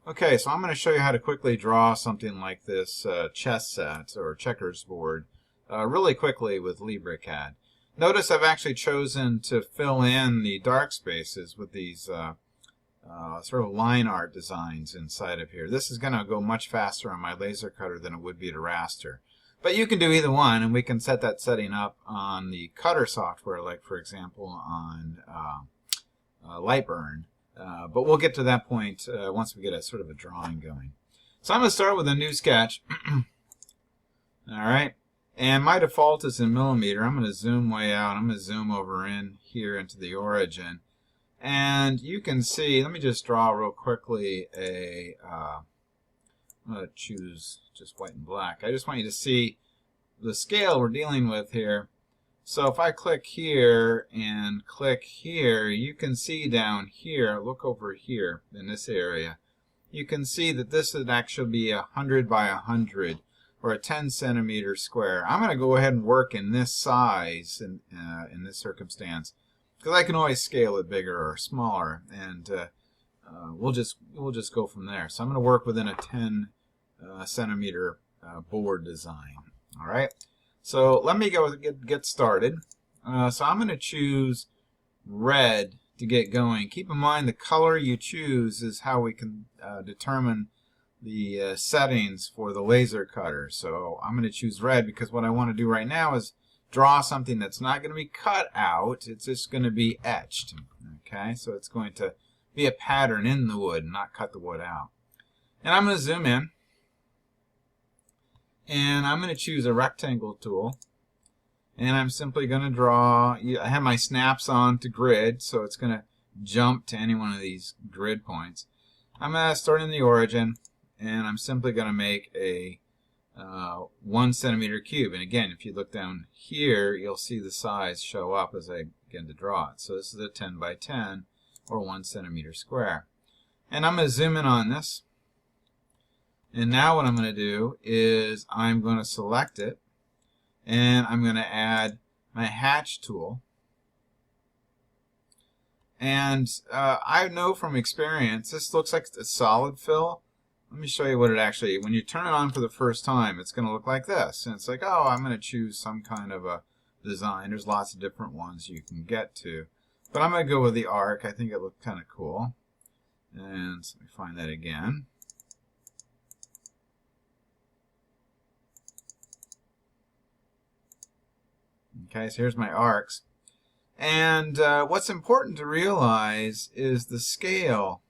Okay, so I'm going to show you how to quickly draw something like this chess set or checkers board really quickly with LibreCAD. Notice I've actually chosen to fill in the dark spaces with these sort of line art designs inside of here. This is going to go much faster on my laser cutter than it would be to raster. But you can do either one, and we can set that setting up on the cutter software, like for example on Lightburn. But we'll get to that point once we get a sort of a drawing going. So I'm going to start with a new sketch. Alright, and my default is in millimeter. I'm going to zoom way out. I'm going to zoom over in here into the origin. And you can see, let me just draw real quickly I'm going to choose just white and black. I just want you to see the scale we're dealing with here. So if I click here and click here, you can see down here, look over here in this area, you can see that this would actually be 100 by 100 or a 10 centimeter square. I'm going to go ahead and work in this size in this circumstance because I can always scale it bigger or smaller, and we'll just go from there. So I'm going to work within a 10 centimeter board design. All right. So let me go get started. So I'm going to choose red to get going. Keep in mind the color you choose is how we can determine the settings for the laser cutter. So I'm going to choose red because what I want to do right now is draw something that's not going to be cut out. It's just going to be etched. Okay, so it's going to be a pattern in the wood, not cut the wood out. And I'm going to zoom in. And I'm going to choose a rectangle tool, and I'm simply going to draw. I have my snaps on to grid, so it's going to jump to any one of these grid points. I'm going to start in the origin, and I'm simply going to make a 1 centimeter cube. And again, if you look down here, you'll see the size show up as I begin to draw it. So this is a 10 by 10 or 1 centimeter square. And I'm going to zoom in on this. And now what I'm going to do is I'm going to select it, and I'm going to add my hatch tool. And I know from experience, this looks like a solid fill. Let me show you what it actually, when you turn it on for the first time, it's going to look like this. And it's like, oh, I'm going to choose some kind of a design. There's lots of different ones you can get to. But I'm going to go with the arc. I think it looked kind of cool. And let me find that again. Okay, so here's my arcs. And what's important to realize is the scale.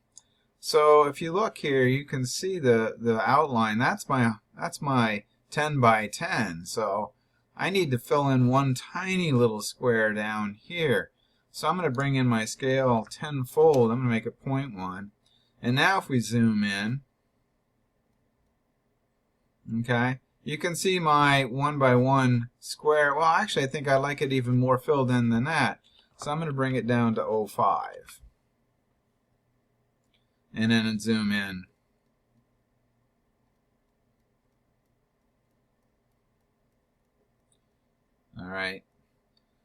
So if you look here, you can see the outline. That's my 10 by 10. So I need to fill in one tiny little square down here. So I'm going to bring in my scale tenfold. I'm going to make it 0.1. And now if we zoom in, okay, you can see my 1 by 1 square. Well, actually, I think I like it even more filled in than that. So I'm going to bring it down to 0.5. And then zoom in. All right.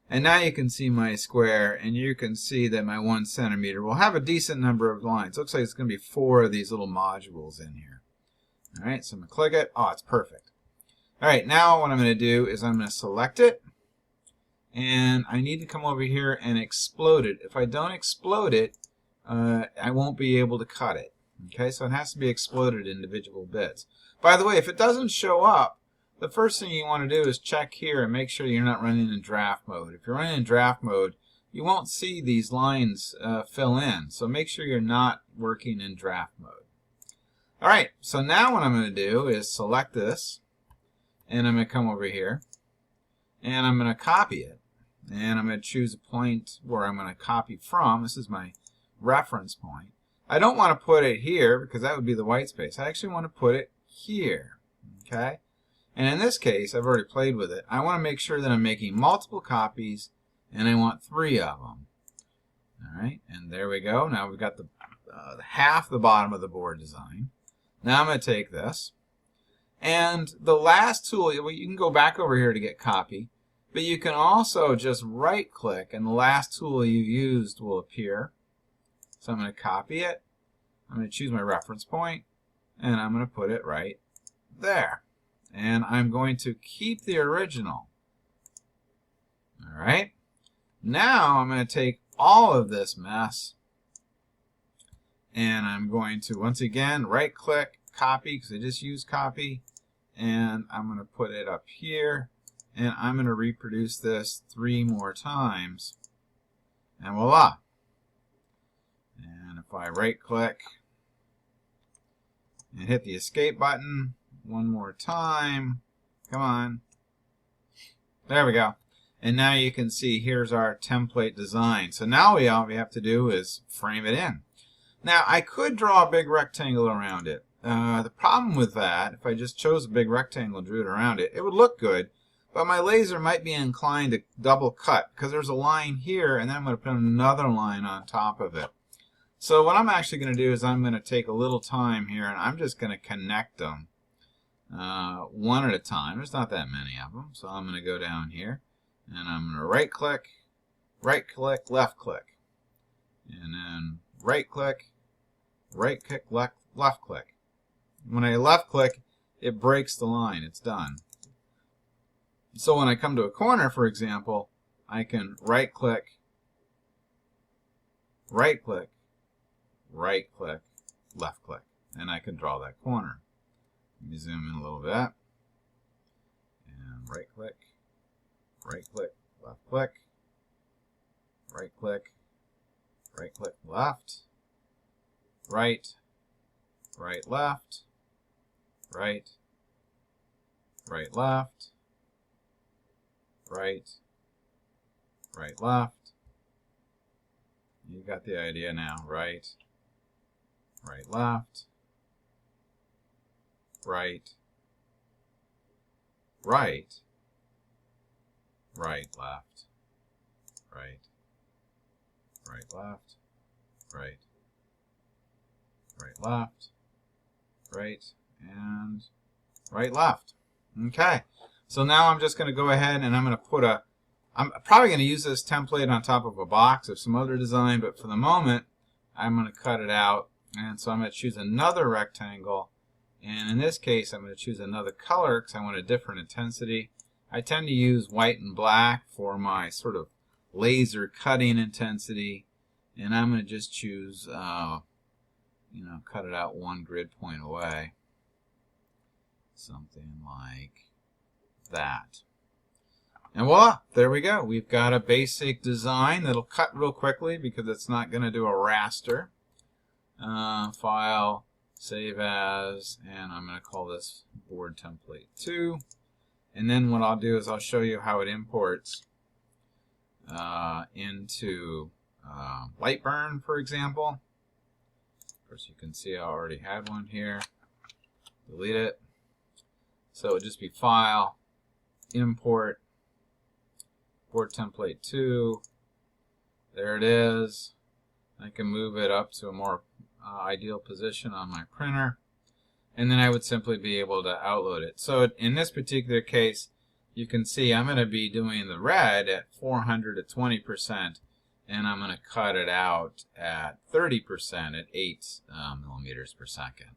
And now you can see my square, and you can see that my 1 centimeter will have a decent number of lines. Looks like it's going to be 4 of these little modules in here. All right, so I'm going to click it. Oh, it's perfect. All right, now what I'm going to do is I'm going to select it, and I need to come over here and explode it. If I don't explode it, I won't be able to cut it. Okay, so it has to be exploded in individual bits. By the way, if it doesn't show up, the first thing you want to do is check here and make sure you're not running in draft mode. If you're running in draft mode, you won't see these lines fill in. So make sure you're not working in draft mode. All right, so now what I'm going to do is select this. And I'm going to come over here, and I'm going to copy it. And I'm going to choose a point where I'm going to copy from. This is my reference point. I don't want to put it here because that would be the white space. I actually want to put it here. Okay? And in this case, I've already played with it. I want to make sure that I'm making multiple copies, and I want 3 of them. All right, and there we go. Now we've got the half the bottom of the board design. Now I'm going to take this. And the last tool, well, you can go back over here to get copy, but you can also just right click and the last tool you used will appear. So I'm going to copy it. I'm going to choose my reference point, and I'm going to put it right there. And I'm going to keep the original. All right. Now I'm going to take all of this mess, and I'm going to, once again, right-click, copy, because I just used copy, and I'm going to put it up here, and I'm going to reproduce this 3 more times, and voila. And if I right-click and hit the escape button 1 more time, come on, there we go. And now you can see here's our template design. So now all we have to do is frame it in. Now I could draw a big rectangle around it. The problem with that, if I just chose a big rectangle and drew it around it, it would look good, but my laser might be inclined to double cut because there's a line here, and then I'm going to put another line on top of it. So what I'm actually going to do is I'm going to take a little time here, and I'm just going to connect them one at a time. There's not that many of them, so I'm going to go down here. And I'm going to right-click, left-click. And then right-click, left-click. When I left-click, it breaks the line. It's done. So when I come to a corner, for example, I can right-click, right-click, left-click. And I can draw that corner. Let me zoom in a little bit. And right-click. Right-click, left-click, right-click, right-click, left, right, right-left, right, right-left, right, right-left. You got the idea now. Right, right-left, right, right, right, left, right, right, left, right, right, left, right, and right, left. Okay, so now I'm just going to go ahead and I'm going to put I'm probably going to use this template on top of a box of some other design, but for the moment, I'm going to cut it out. And so I'm going to choose another rectangle, and in this case, I'm going to choose another color because I want a different intensity. I tend to use white and black for my sort of laser cutting intensity, and I'm going to just choose, cut it out 1 grid point away. Something like that. And voila, there we go. We've got a basic design that'll cut real quickly because it's not going to do a raster. File, save as, and I'm going to call this board template 2. And then what I'll do is I'll show you how it imports into Lightburn, for example. Of course, you can see I already had one here. Delete it. So it would just be File, Import, Board Template 2. There it is. I can move it up to a more ideal position on my printer. And then I would simply be able to outload it. So in this particular case, you can see I'm going to be doing the red at 400 to 20%, and I'm going to cut it out at 30% at 8 millimeters per second.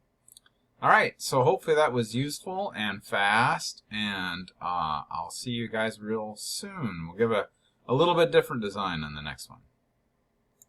All right, so hopefully that was useful and fast, and I'll see you guys real soon. We'll give a little bit different design on the next one.